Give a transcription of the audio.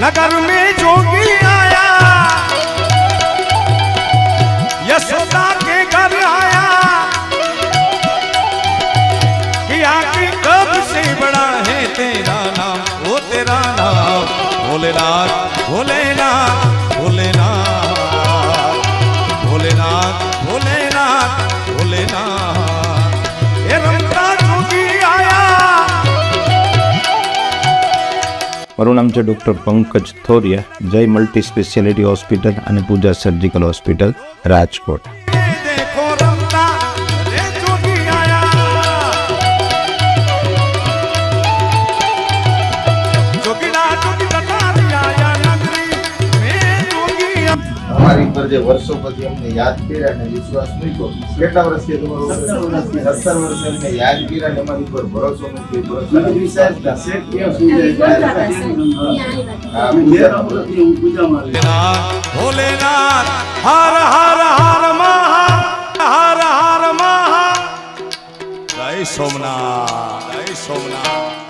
नगर में जोगी आया, यशोदा के घर आया कि आके कब से बड़ा है तेरा नाम, वो तेरा नाम भोलेनाथ भोलेनाथ भोलेनाथ भोलेनाथ भोलेनाथ भोलेनाथ। ये रमता जोगी आया। મારું નામ છે ડૉક્ટર પંકજ થોરિયા, જય મલ્ટી સ્પેશિયાલિટી હોસ્પિટલ અને પૂજા સર્જિકલ હોસ્પિટલ, રાજકોટ। देखो रमता रे जोगी आया, जोगीड़ा जोगी बतारी आया, नगरी में जोगी आया। અમારી પર જે વર્ષો પછી અમને યાદ કર્યા અને વિશ્વાસ મૂક્યો, કેટલા વર્ષથી તમારો 17 વર્ષ અમને યાદ કર્યા અને અમારી પર ભરોસો મૂક્યો, भोलेनाथ हर हर हर महा, हर हर महा। जय सोमनाथ जय सोमनाथ।